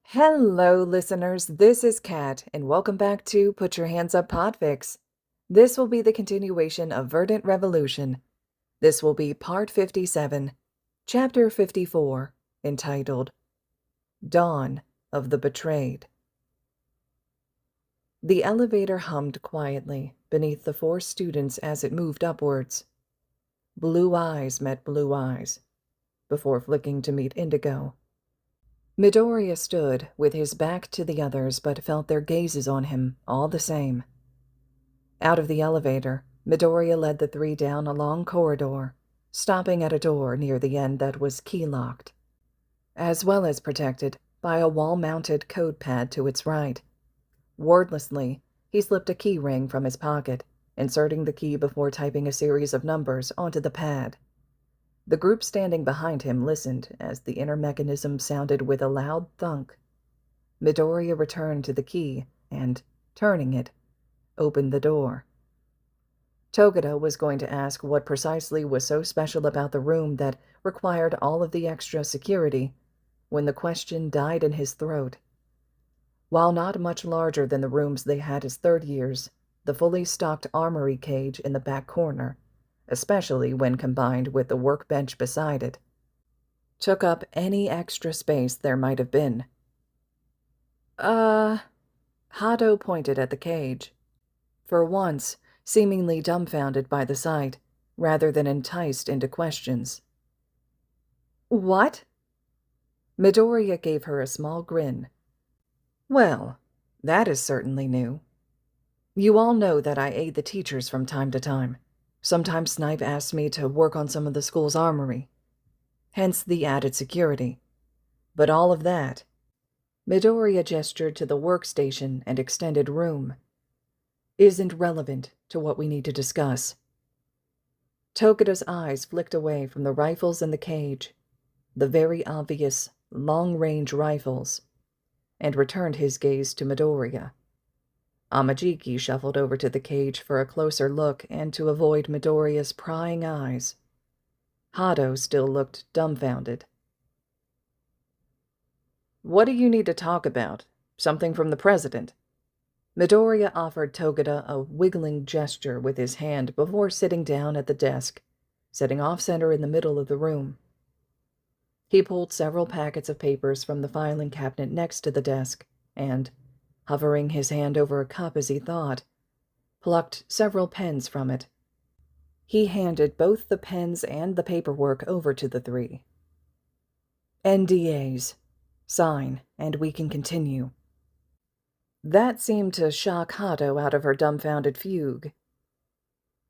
Hello, listeners. This is Kat, and welcome back to Put Your Hands Up Podfics. This will be the continuation of Verdant Revolution. This will be Part 57, Chapter 54, entitled Dawn of the Betrayed. The elevator hummed quietly beneath the four students as it moved upwards. Blue eyes met blue eyes, before flicking to meet indigo. Midoriya stood with his back to the others but felt their gazes on him all the same. Out of the elevator, Midoriya led the three down a long corridor, stopping at a door near the end that was key-locked, as well as protected by a wall-mounted code pad to its right. Wordlessly, he slipped a key ring from his pocket, inserting the key before typing a series of numbers onto the pad. The group standing behind him listened as the inner mechanism sounded with a loud thunk. Midoriya returned to the key and, turning it, opened the door. Togeda was going to ask what precisely was so special about the room that required all of the extra security, when the question died in his throat. While not much larger than the rooms they had as third years, the fully stocked armory cage in the back corner, especially when combined with the workbench beside it, took up any extra space there might have been. Hado pointed at the cage, for once seemingly dumbfounded by the sight, rather than enticed into questions. What? Midoriya gave her a small grin. Well, that is certainly new. You all know that I aid the teachers from time to time. Sometimes Snipe asks me to work on some of the school's armory. Hence the added security. But all of that, Midoriya gestured to the workstation and extended room, isn't relevant to what we need to discuss. Togeda's eyes flicked away from the rifles in the cage, the very obvious long-range rifles, and returned his gaze to Midoriya. Amajiki shuffled over to the cage for a closer look and to avoid Midoriya's prying eyes. Hado still looked dumbfounded. What do you need to talk about? Something from the president? Midoriya offered Togeda a wiggling gesture with his hand before sitting down at the desk, sitting off-center in the middle of the room. He pulled several packets of papers from the filing cabinet next to the desk and, hovering his hand over a cup as he thought, plucked several pens from it. He handed both the pens and the paperwork over to the three. NDAs. Sign, and we can continue. That seemed to shock Hado out of her dumbfounded fugue.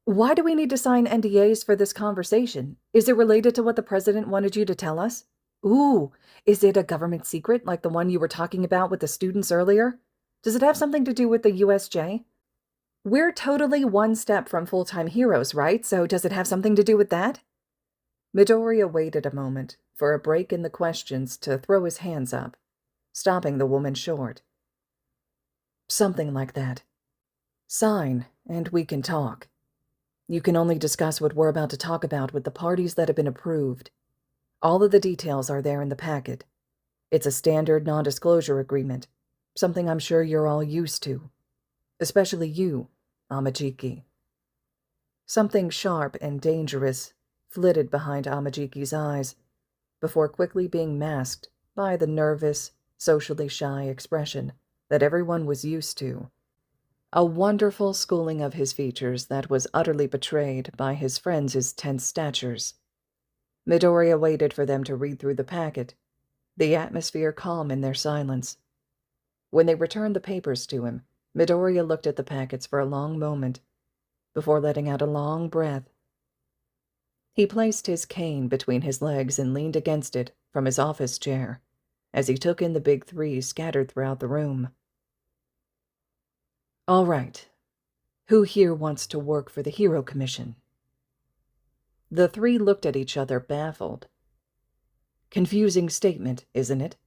Why do we need to sign NDAs for this conversation? Is it related to what the president wanted you to tell us? Ooh, is it a government secret like the one you were talking about with the students earlier? Does it have something to do with the USJ? We're totally one step from full-time heroes, right? So does it have something to do with that? Midoriya waited a moment for a break in the questions to throw his hands up, stopping the woman short. Something like that. Sign, and we can talk. You can only discuss what we're about to talk about with the parties that have been approved. All of the details are there in the packet. It's a standard non-disclosure agreement. Something I'm sure you're all used to. Especially you, Amajiki. Something sharp and dangerous flitted behind Amajiki's eyes, before quickly being masked by the nervous, socially shy expression that everyone was used to. A wonderful schooling of his features that was utterly betrayed by his friends' tense statures. Midoriya waited for them to read through the packet, the atmosphere calm in their silence. When they returned the papers to him, Midoriya looked at the packets for a long moment, before letting out a long breath. He placed his cane between his legs and leaned against it from his office chair, as he took in the big three scattered throughout the room. All right. Who here wants to work for the Hero Commission? The three looked at each other, baffled. Confusing statement, isn't it?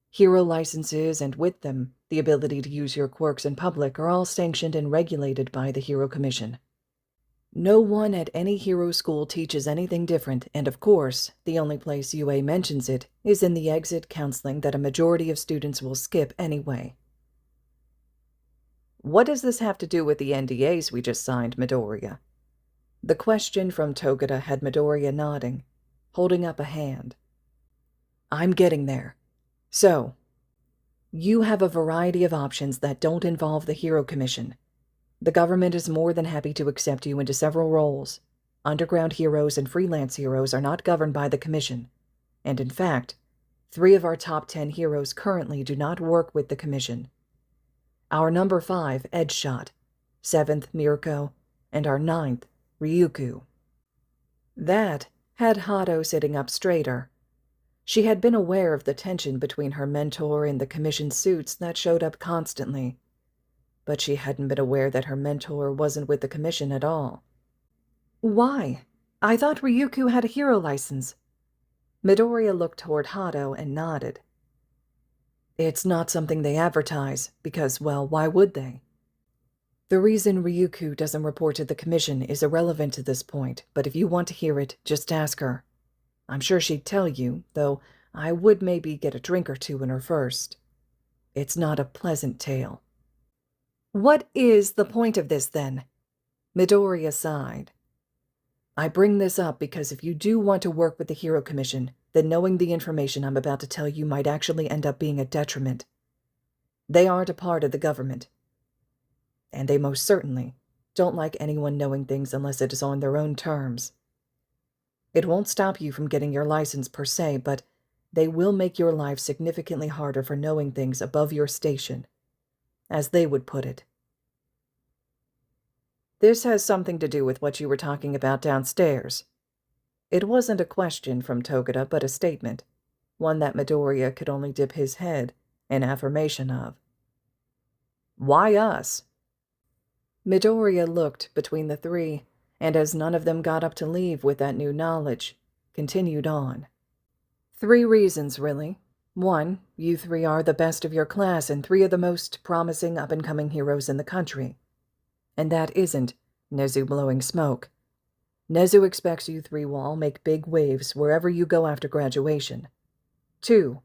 Hero licenses, and with them, the ability to use your quirks in public, are all sanctioned and regulated by the Hero Commission. No one at any hero school teaches anything different, and of course, the only place UA mentions it is in the exit counseling that a majority of students will skip anyway. What does this have to do with the NDAs we just signed, Midoriya? The question from Togata had Midoriya nodding, holding up a hand. I'm getting there. So, you have a variety of options that don't involve the Hero Commission. The government is more than happy to accept you into several roles. Underground heroes and freelance heroes are not governed by the Commission. And in fact, 3 of our top 10 heroes currently do not work with the Commission. Our number 5, Edgeshot, 7th, Mirko, and our 9th, Ryuku. That had Hado sitting up straighter. She had been aware of the tension between her mentor and the Commission suits that showed up constantly, but she hadn't been aware that her mentor wasn't with the Commission at all. Why? I thought Ryuku had a hero license. Midoriya looked toward Hado and nodded. It's not something they advertise, because, well, why would they? The reason Ryuku doesn't report to the Commission is irrelevant to this point, but if you want to hear it, just ask her. I'm sure she'd tell you, though I would maybe get a drink or two in her first. It's not a pleasant tale. What is the point of this, then? Midoriya sighed. I bring this up because if you do want to work with the Hero Commission, then knowing the information I'm about to tell you might actually end up being a detriment. They aren't a part of the government. And they most certainly don't like anyone knowing things unless it is on their own terms. It won't stop you from getting your license per se, but they will make your life significantly harder for knowing things above your station, as they would put it. This has something to do with what you were talking about downstairs. It wasn't a question from Togata, but a statement, one that Midoriya could only dip his head in affirmation of. Why us? Midoriya looked between the 3, and as none of them got up to leave with that new knowledge, continued on. 3 reasons, really. 1, you 3 are the best of your class and 3 of the most promising up-and-coming heroes in the country. And that isn't Nezu blowing smoke. Nezu expects you 3 will all make big waves wherever you go after graduation. 2,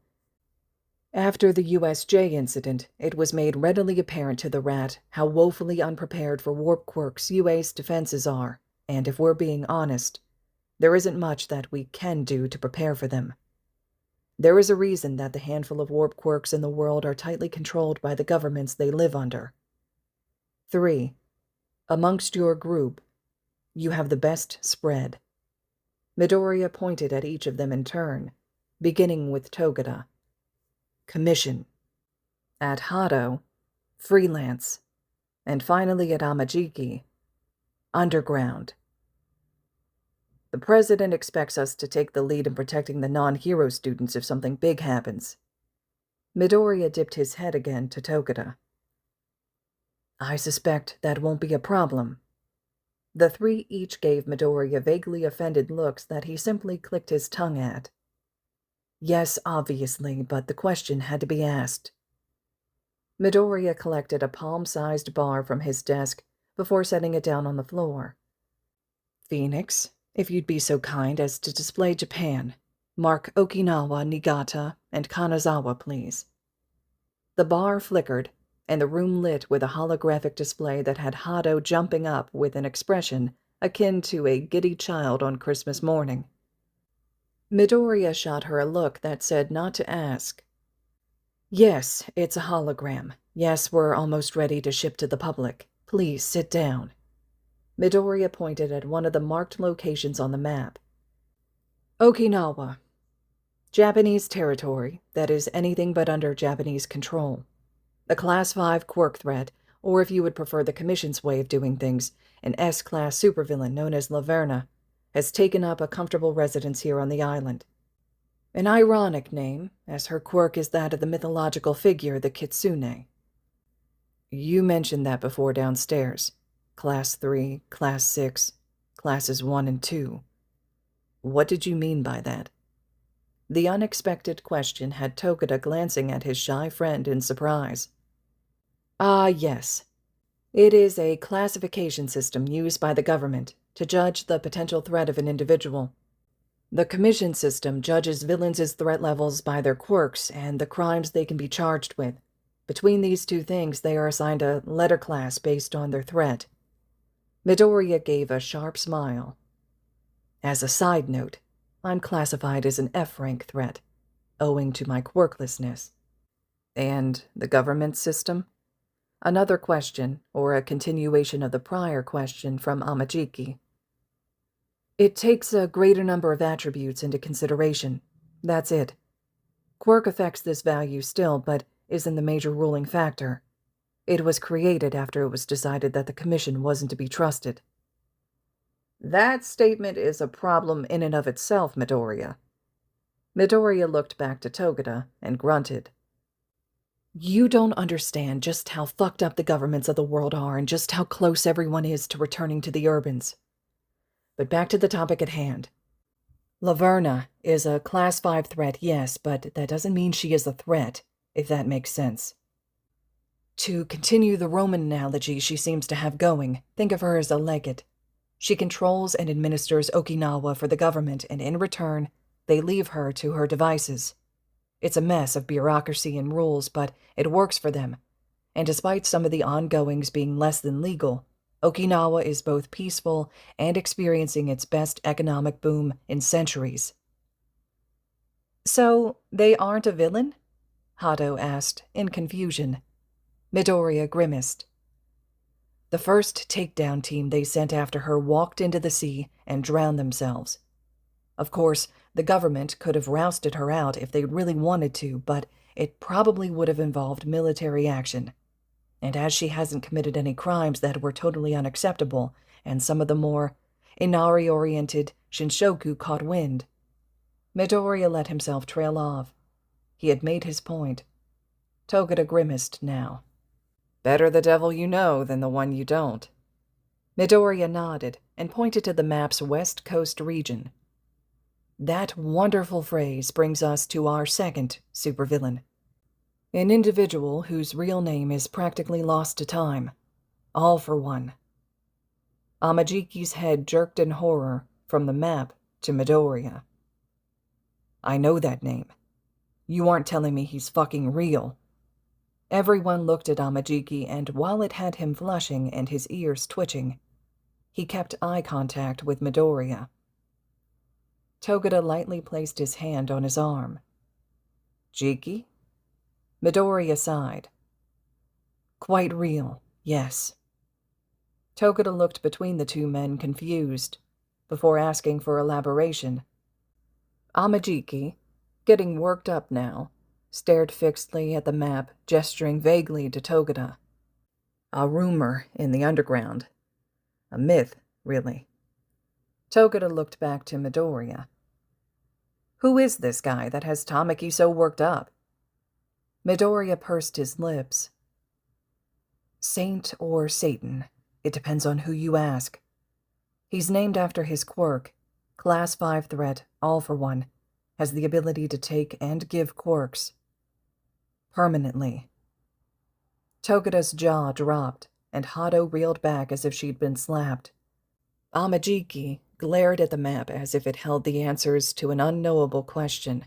after the USJ incident, it was made readily apparent to the Rat how woefully unprepared for warp quirks UA's defenses are, and if we're being honest, there isn't much that we can do to prepare for them. There is a reason that the handful of warp quirks in the world are tightly controlled by the governments they live under. 3, amongst your group, you have the best spread. Midoriya pointed at each of them in turn, beginning with Togata. Commission. At Hado, freelance. And finally at Amajiki, underground. The president expects us to take the lead in protecting the non-hero students if something big happens. Midoriya dipped his head again to Togata. I suspect that won't be a problem. The 3 each gave Midoriya vaguely offended looks that he simply clicked his tongue at. Yes, obviously, but the question had to be asked. Midoriya collected a palm-sized bar from his desk before setting it down on the floor. Phoenix, if you'd be so kind as to display Japan, mark Okinawa, Niigata, and Kanazawa, please. The bar flickered, and the room lit with a holographic display that had Hado jumping up with an expression akin to a giddy child on Christmas morning. Midoriya shot her a look that said not to ask. Yes, it's a hologram. Yes, we're almost ready to ship to the public. Please sit down. Midoriya pointed at one of the marked locations on the map. Okinawa. Japanese territory, that is anything but under Japanese control. A Class 5 quirk threat, or if you would prefer the Commission's way of doing things, an S-class supervillain known as Livera, has taken up a comfortable residence here on the island. An ironic name, as her quirk is that of the mythological figure, the Kitsune. You mentioned that before downstairs. Class 3, Class 6, Classes 1 and 2. What did you mean by that? The unexpected question had Togata glancing at his shy friend in surprise. Ah, yes. It is a classification system used by the government, to judge the potential threat of an individual. The commission system judges villains' threat levels by their quirks and the crimes they can be charged with. Between these two things, they are assigned a letter class based on their threat. Midoriya gave a sharp smile. As a side note, I'm classified as an F-rank threat, owing to my quirklessness. And the government system? Another question, or a continuation of the prior question from Amajiki. It takes a greater number of attributes into consideration. That's it. Quirk affects this value still, but isn't the major ruling factor. It was created after it was decided that the commission wasn't to be trusted. That statement is a problem in and of itself, Midoriya. Midoriya looked back to Togeda and grunted. You don't understand just how fucked up the governments of the world are and just how close everyone is to returning to the urbans. But back to the topic at hand. Laverna is a Class 5 threat, yes, but that doesn't mean she is a threat, if that makes sense. To continue the Roman analogy she seems to have going, think of her as a legate. She controls and administers Okinawa for the government, and in return, they leave her to her devices. It's a mess of bureaucracy and rules, but it works for them. And despite some of the ongoings being less than legal, Okinawa is both peaceful and experiencing its best economic boom in centuries. So, they aren't a villain? Hado asked, in confusion. Midoriya grimaced. The first takedown team they sent after her walked into the sea and drowned themselves. Of course, the government could have rousted her out if they really wanted to, but it probably would have involved military action. And as she hasn't committed any crimes that were totally unacceptable, and some of the more Inari-oriented Shinshoku caught wind, Midoriya let himself trail off. He had made his point. Togeda grimaced now. Better the devil you know than the one you don't. Midoriya nodded and pointed to the map's west coast region. That wonderful phrase brings us to our second supervillain. An individual whose real name is practically lost to time. All for one. Amajiki's head jerked in horror from the map to Midoriya. I know that name. You aren't telling me he's fucking real. Everyone looked at Amajiki, and while it had him flushing and his ears twitching, he kept eye contact with Midoriya. Togeda lightly placed his hand on his arm. Jiki? Midoriya sighed. Quite real, yes. Togeda looked between the two men, confused, before asking for elaboration. Amajiki, getting worked up now, stared fixedly at the map, gesturing vaguely to Togeda. A rumor in the underground. A myth, really. Togeda looked back to Midoriya. Who is this guy that has Tamaki so worked up? Midoriya pursed his lips. Saint or Satan, it depends on who you ask. He's named after his quirk, Class 5 threat, all for one, has the ability to take and give quirks. Permanently. Togeda's jaw dropped, and Hado reeled back as if she'd been slapped. Amajiki glared at the map as if it held the answers to an unknowable question.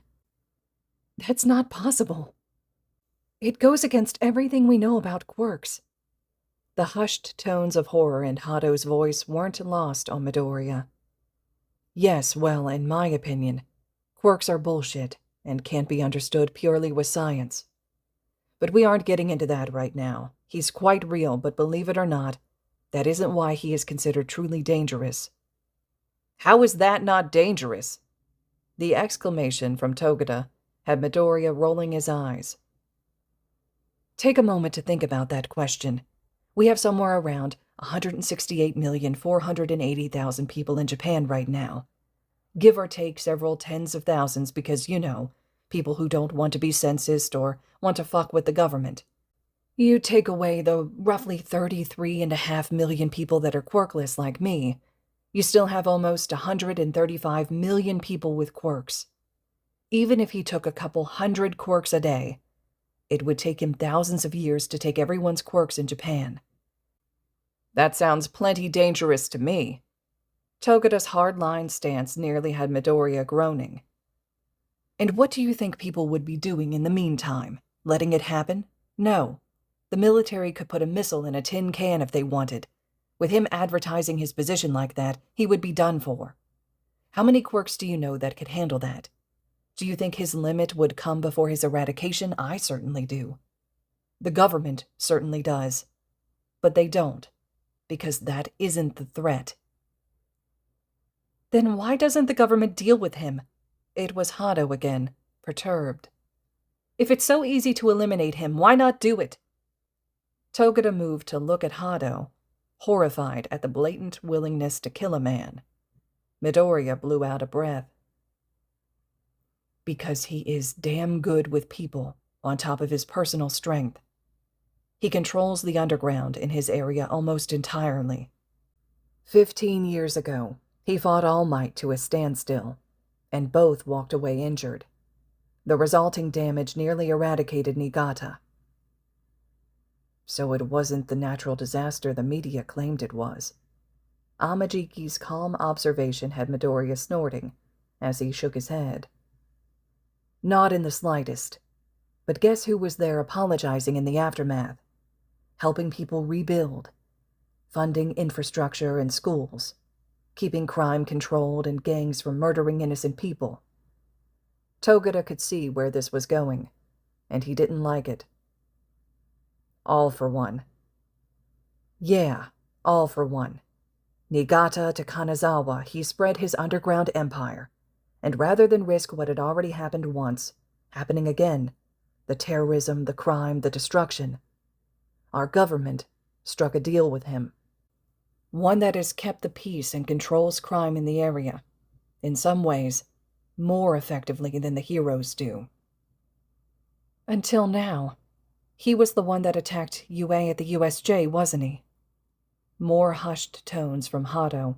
That's not possible. It goes against everything we know about quirks. The hushed tones of horror in Hado's voice weren't lost on Midoriya. Yes, well, in my opinion, quirks are bullshit and can't be understood purely with science. But we aren't getting into that right now. He's quite real, but believe it or not, that isn't why he is considered truly dangerous. How is that not dangerous? The exclamation from Togeda had Midoriya rolling his eyes. Take a moment to think about that question. We have somewhere around 168,480,000 people in Japan right now. Give or take several tens of thousands because, people who don't want to be censused or want to fuck with the government. You take away the roughly 33.5 million people that are quirkless like me, you still have almost 135 million people with quirks. Even if he took a couple hundred quirks a day, it would take him thousands of years to take everyone's quirks in Japan. That sounds plenty dangerous to me. Togeda's hard-line stance nearly had Midoriya groaning. And what do you think people would be doing in the meantime? Letting it happen? No. The military could put a missile in a tin can if they wanted. With him advertising his position like that, he would be done for. How many quirks do you know that could handle that? Do you think his limit would come before his eradication? I certainly do. The government certainly does. But they don't, because that isn't the threat. Then why doesn't the government deal with him? It was Hado again, perturbed. If it's so easy to eliminate him, why not do it? Togeda moved to look at Hado, horrified at the blatant willingness to kill a man. Midoriya blew out a breath. Because he is damn good with people, on top of his personal strength. He controls the underground in his area almost entirely. 15 years ago, he fought All Might to a standstill, and both walked away injured. The resulting damage nearly eradicated Niigata. So it wasn't the natural disaster the media claimed it was. Amajiki's calm observation had Midoriya snorting as he shook his head. Not in the slightest. But guess who was there apologizing in the aftermath? Helping people rebuild. Funding infrastructure and schools. Keeping crime controlled and gangs from murdering innocent people. Togeda could see where this was going, and he didn't like it. All for one. Yeah, all for one. Niigata to Kanazawa, he spread his underground empire, and rather than risk what had already happened once, happening again, the terrorism, the crime, the destruction, our government struck a deal with him. One that has kept the peace and controls crime in the area, in some ways, more effectively than the heroes do. Until now, he was the one that attacked UA at the USJ, wasn't he? More hushed tones from Hado.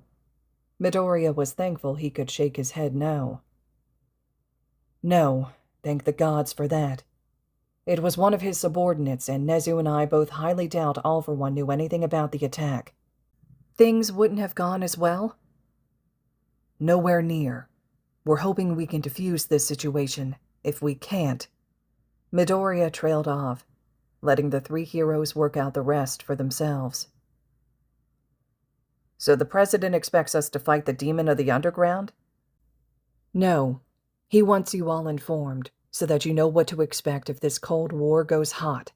Midoriya was thankful he could shake his head no. No, thank the gods for that. It was one of his subordinates, and Nezu and I both highly doubt All for One knew anything about the attack. Things wouldn't have gone as well? Nowhere near. We're hoping we can defuse this situation. If we can't... Midoriya trailed off, letting the three heroes work out the rest for themselves. So the President expects us to fight the demon of the underground? No. He wants you all informed, so that you know what to expect if this Cold War goes hot.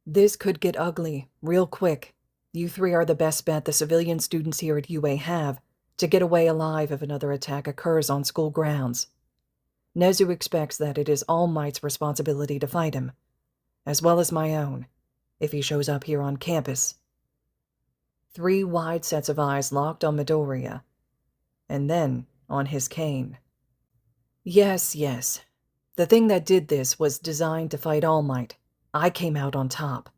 This could get ugly, real quick. You three are the best bet the civilian students here at UA have to get away alive if another attack occurs on school grounds. Nezu expects that it is All Might's responsibility to fight him, as well as my own, if he shows up here on campus. 3 wide sets of eyes locked on Midoriya, and then on his cane. Yes. The thing that did this was designed to fight All Might. I came out on top.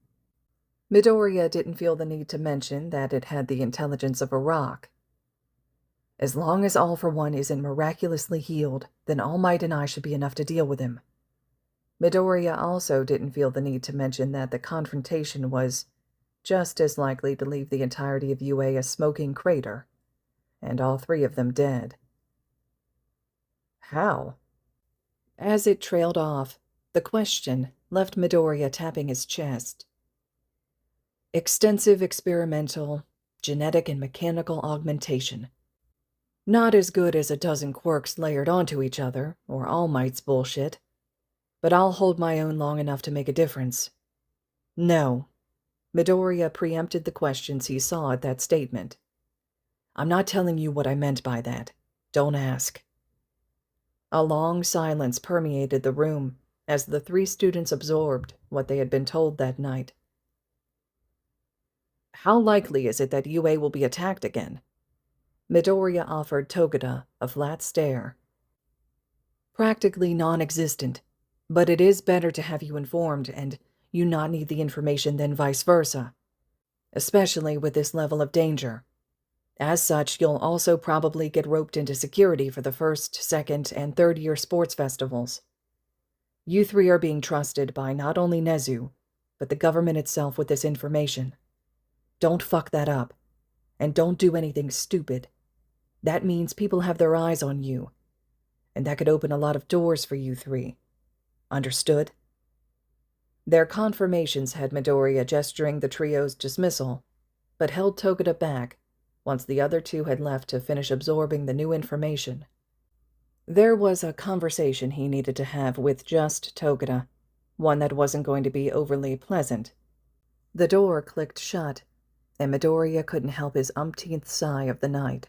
Midoriya didn't feel the need to mention that it had the intelligence of a rock. As long as All for One isn't miraculously healed, then All Might and I should be enough to deal with him. Midoriya also didn't feel the need to mention that the confrontation was just as likely to leave the entirety of UA a smoking crater, and all 3 of them dead. How? As it trailed off, the question left Midoriya tapping his chest. Extensive experimental, genetic and mechanical augmentation. Not as good as a dozen quirks layered onto each other, or All Might's bullshit, but I'll hold my own long enough to make a difference. No. Midoriya preempted the questions he saw at that statement. I'm not telling you what I meant by that. Don't ask. A long silence permeated the room as the 3 students absorbed what they had been told that night. How likely is it that UA will be attacked again? Midoriya offered Togeda a flat stare. Practically non-existent, but it is better to have you informed and you not need the information than vice versa, especially with this level of danger. As such, you'll also probably get roped into security for the 1st, 2nd, and 3rd-year sports festivals. You 3 are being trusted by not only Nezu, but the government itself with this information. Don't fuck that up, and don't do anything stupid. That means people have their eyes on you, and that could open a lot of doors for you three. Understood?" Their confirmations had Midoriya gesturing the trio's dismissal, but held Togeda back once the other two had left to finish absorbing the new information. There was a conversation he needed to have with just Togeda, one that wasn't going to be overly pleasant. The door clicked shut, and Midoriya couldn't help his umpteenth sigh of the night.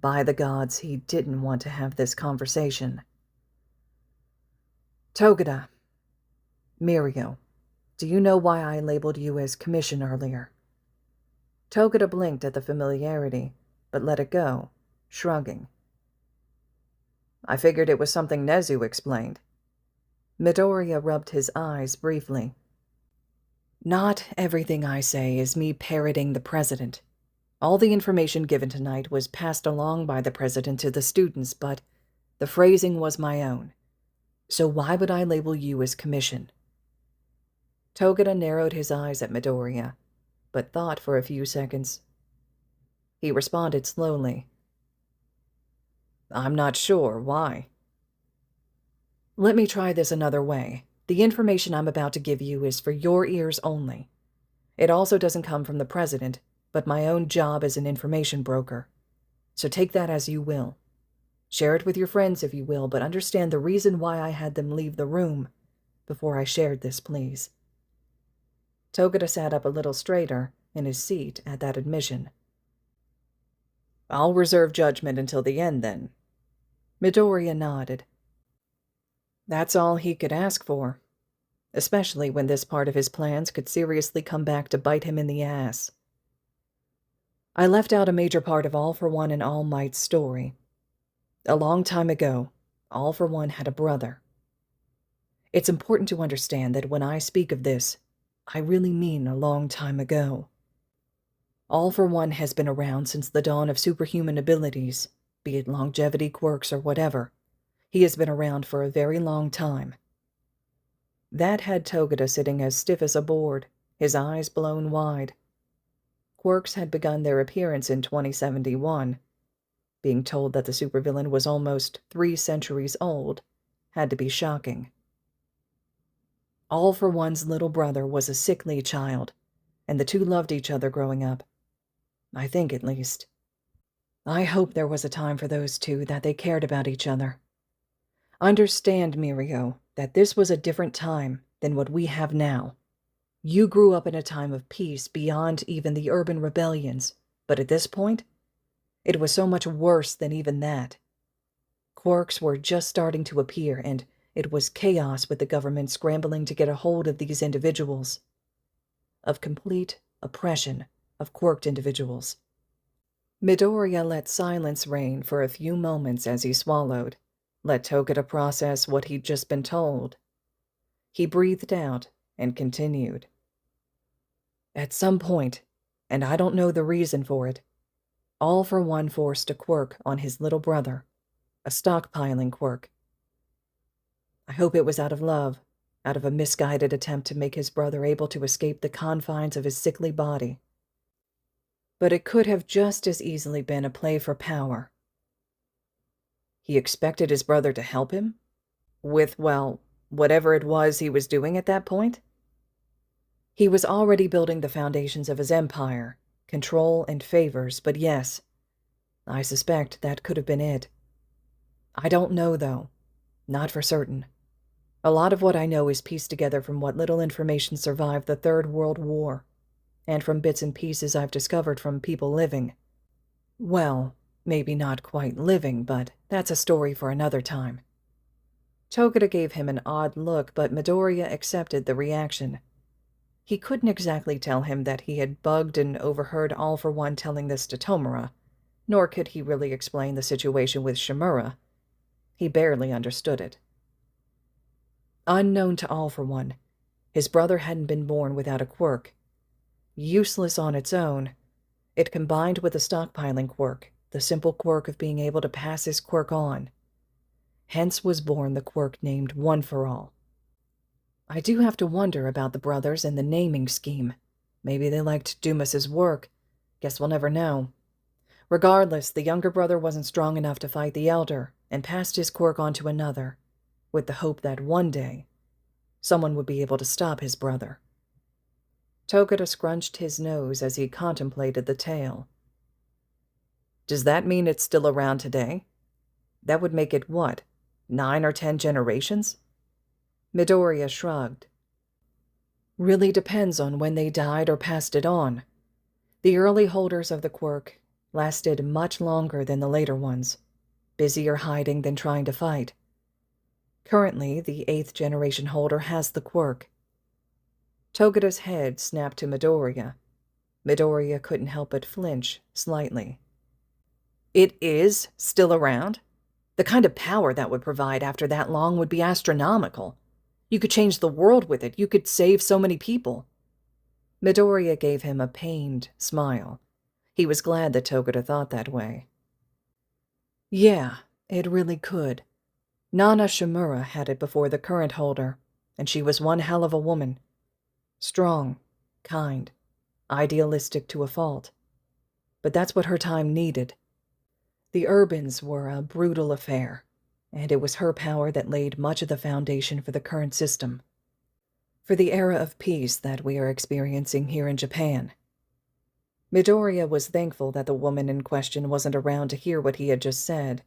By the gods, he didn't want to have this conversation. "Togeda, Mirio, do you know why I labeled you as commission earlier?" Togeda blinked at the familiarity, but let it go, shrugging. "I figured it was something Nezu explained." Midoriya rubbed his eyes briefly. "Not everything I say is me parroting the president. All the information given tonight was passed along by the president to the students, but the phrasing was my own. So why would I label you as commission?" Togeda narrowed his eyes at Midoriya, but thought for a few seconds. He responded slowly. "I'm not sure. Why?" "Let me try this another way. The information I'm about to give you is for your ears only. It also doesn't come from the president, but my own job as an information broker. So take that as you will. Share it with your friends if you will, but understand the reason why I had them leave the room before I shared this, please." Togeda sat up a little straighter in his seat at that admission. "I'll reserve judgment until the end, then." Midoriya nodded. That's all he could ask for, especially when this part of his plans could seriously come back to bite him in the ass. "I left out a major part of All for One and All Might's story. A long time ago, All for One had a brother. It's important to understand that when I speak of this, I really mean a long time ago. All for One has been around since the dawn of superhuman abilities, be it longevity quirks or whatever. He has been around for a very long time." That had Togeda sitting as stiff as a board, his eyes blown wide. Quirks had begun their appearance in 2071. Being told that the supervillain was almost 3 centuries old had to be shocking. All for One's little brother was a sickly child, and the two loved each other growing up. I think, at least. I hope there was a time for those two that they cared about each other. Understand, Mirio, that this was a different time than what we have now. You grew up in a time of peace beyond even the urban rebellions, but at this point, it was so much worse than even that. Quirks were just starting to appear, and it was chaos with the government scrambling to get a hold of these individuals. Of complete oppression of quirked individuals. Midoriya let silence reign for a few moments as he swallowed, let Togeda process what he'd just been told. He breathed out and continued. At some point, and I don't know the reason for it, All for One forced a quirk on his little brother, a stockpiling quirk. I hope it was out of love, out of a misguided attempt to make his brother able to escape the confines of his sickly body. But it could have just as easily been a play for power. He expected his brother to help him? With, well, whatever it was he was doing at that point? He was already building the foundations of his empire, control and favors, but yes, I suspect that could have been it. I don't know, though. Not for certain. A lot of what I know is pieced together from what little information survived the Third World War, and from bits and pieces I've discovered from people living. Well, maybe not quite living, but that's a story for another time. Togeda gave him an odd look, but Midoriya accepted the reaction. He couldn't exactly tell him that he had bugged and overheard All for One telling this to Tomura, nor could he really explain the situation with Shimura. He barely understood it. Unknown to All for One, his brother hadn't been born without a quirk. Useless on its own, it combined with the stockpiling quirk, the simple quirk of being able to pass his quirk on. Hence was born the quirk named One for All. I do have to wonder about the brothers and the naming scheme. Maybe they liked Dumas's work. Guess we'll never know. Regardless, the younger brother wasn't strong enough to fight the elder and passed his quirk on to another, with the hope that one day someone would be able to stop his brother. Togeda scrunched his nose as he contemplated the tale. Does that mean it's still around today? That would make it what, 9 or 10 generations? Midoriya shrugged. Really depends on when they died or passed it on. The early holders of the quirk lasted much longer than the later ones, busier hiding than trying to fight. Currently, the 8th generation holder has the quirk. Togeda's head snapped to Midoriya. Midoriya couldn't help but flinch slightly. It is still around? The kind of power that would provide after that long would be astronomical. You could change the world with it. You could save so many people. Midoriya gave him a pained smile. He was glad that Togeda thought that way. Yeah, it really could. Nana Shimura had it before the current holder, and she was one hell of a woman. Strong, kind, idealistic to a fault. But that's what her time needed. The Urbans were a brutal affair, and it was her power that laid much of the foundation for the current system. For the era of peace that we are experiencing here in Japan. Midoriya was thankful that the woman in question wasn't around to hear what he had just said.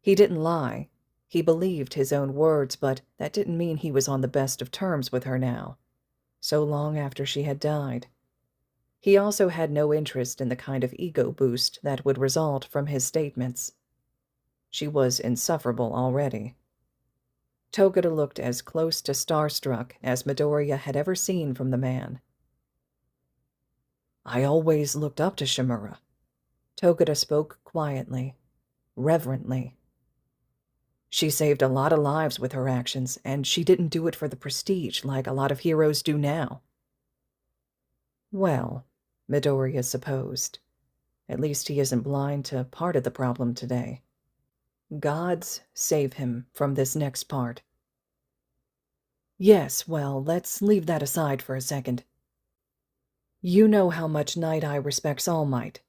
He didn't lie. He believed his own words, but that didn't mean he was on the best of terms with her now, so long after she had died. He also had no interest in the kind of ego boost that would result from his statements. She was insufferable already. Togeda looked as close to starstruck as Midoriya had ever seen from the man. I always looked up to Shimura. Togeda spoke quietly, reverently. She saved a lot of lives with her actions, and she didn't do it for the prestige like a lot of heroes do now. Well, Midoriya supposed. At least he isn't blind to part of the problem today. Gods save him from this next part. Yes, well, let's leave that aside for a second. You know how much Night Eye respects All Might.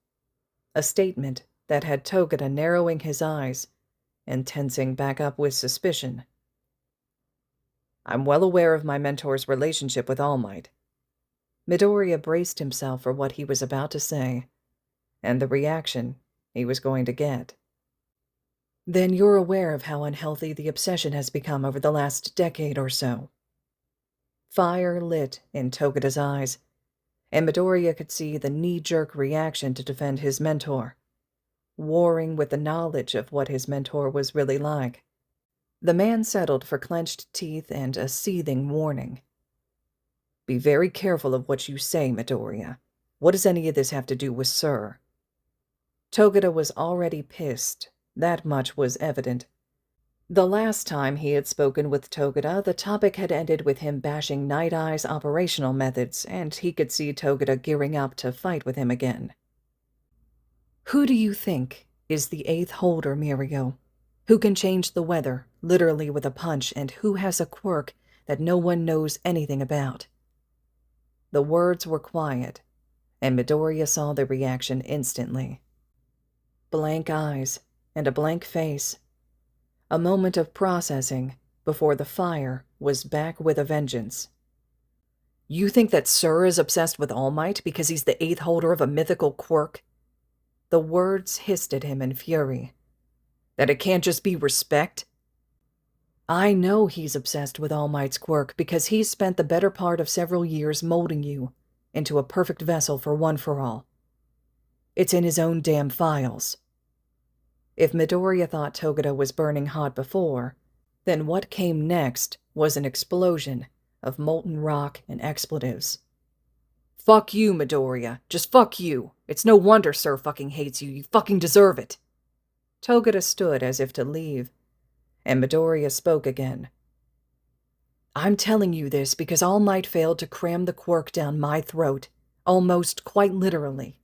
A statement that had Togeda narrowing his eyes and tensing back up with suspicion. I'm well aware of my mentor's relationship with All Might. Midoriya braced himself for what he was about to say, and the reaction he was going to get. Then you're aware of how unhealthy the obsession has become over the last decade or so. Fire lit in Togeda's eyes, and Midoriya could see the knee-jerk reaction to defend his mentor, warring with the knowledge of what his mentor was really like. The man settled for clenched teeth and a seething warning. Be very careful of what you say, Midoriya. What does any of this have to do with Sir? Togeda was already pissed. That much was evident. The last time he had spoken with Togeda, the topic had ended with him bashing Night Eye's operational methods, and he could see Togeda gearing up to fight with him again. Who do you think is the 8th holder, Mirio? Who can change the weather, literally with a punch, and who has a quirk that no one knows anything about? The words were quiet, and Midoriya saw the reaction instantly. Blank eyes and a blank face. A moment of processing before the fire was back with a vengeance. You think that Sir is obsessed with All Might because he's the 8th holder of a mythical quirk? The words hissed at him in fury. That it can't just be respect? I know he's obsessed with All Might's quirk because he's spent the better part of several years molding you into a perfect vessel for One for All. It's in his own damn files. If Midoriya thought Togeda was burning hot before, then what came next was an explosion of molten rock and expletives. Fuck you, Midoriya. Just fuck you. It's no wonder Sir fucking hates you. You fucking deserve it. Togeda stood as if to leave, and Midoriya spoke again. I'm telling you this because All Might failed to cram the quirk down my throat, almost quite literally.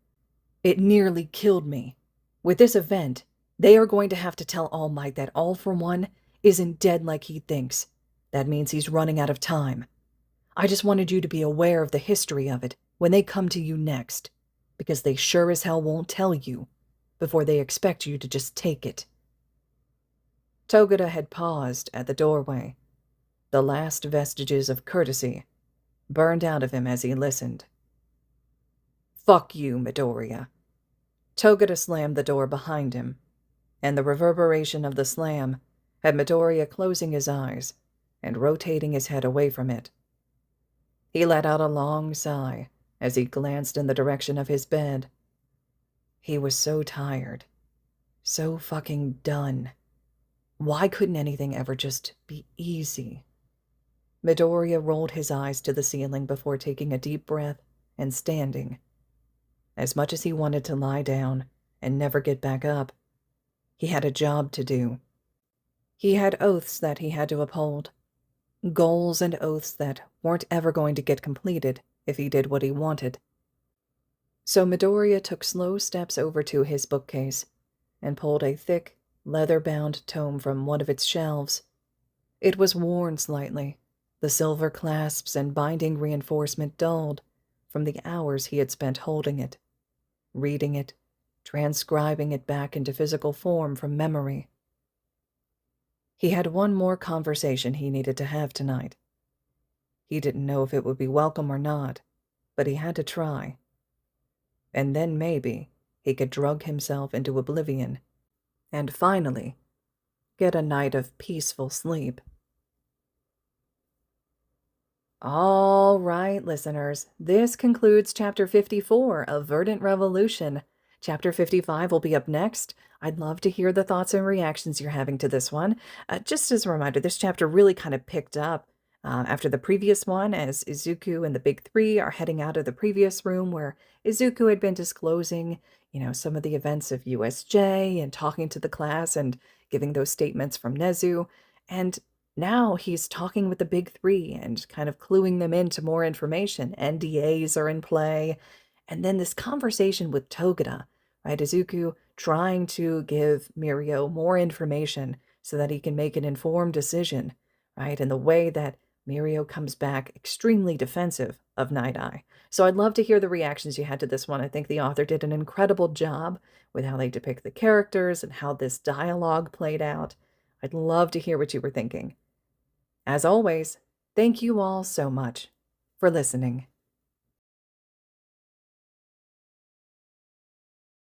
It nearly killed me. With this event, they are going to have to tell All Might that All for One isn't dead like he thinks. That means he's running out of time. I just wanted you to be aware of the history of it when they come to you next, because they sure as hell won't tell you before they expect you to just take it." Togata had paused at the doorway, the last vestiges of courtesy burned out of him as he listened. "Fuck you, Midoriya." Togata slammed the door behind him, and the reverberation of the slam had Midoriya closing his eyes and rotating his head away from it. He let out a long sigh as he glanced in the direction of his bed. He was so tired, so fucking done. Why couldn't anything ever just be easy? Midoriya rolled his eyes to the ceiling before taking a deep breath and standing. As much as he wanted to lie down and never get back up, he had a job to do. He had oaths that he had to uphold, goals and oaths that weren't ever going to get completed if he did what he wanted. So Midoriya took slow steps over to his bookcase and pulled a thick, leather-bound tome from one of its shelves. It was worn slightly, the silver clasps and binding reinforcement dulled from the hours he had spent holding it, reading it, transcribing it back into physical form from memory. He had one more conversation he needed to have tonight. He didn't know if it would be welcome or not, but he had to try. And then maybe he could drug himself into oblivion and finally get a night of peaceful sleep. All right, listeners, this concludes Chapter 54 of Verdant Revolution. Chapter 55 will be up next. I'd love to hear the thoughts and reactions you're having to this one. Just as a reminder, this chapter really kind of picked up after the previous one, as Izuku and the Big Three are heading out of the previous room where Izuku had been disclosing, some of the events of USJ and talking to the class and giving those statements from Nezu. And now he's talking with the Big Three and kind of cluing them into more information. NDAs are in play. And then this conversation with Togata, right? Izuku trying to give Mirio more information so that he can make an informed decision, right? And the way that Mirio comes back extremely defensive of Night Eye. So I'd love to hear the reactions you had to this one. I think the author did an incredible job with how they depict the characters and how this dialogue played out. I'd love to hear what you were thinking. As always, thank you all so much for listening.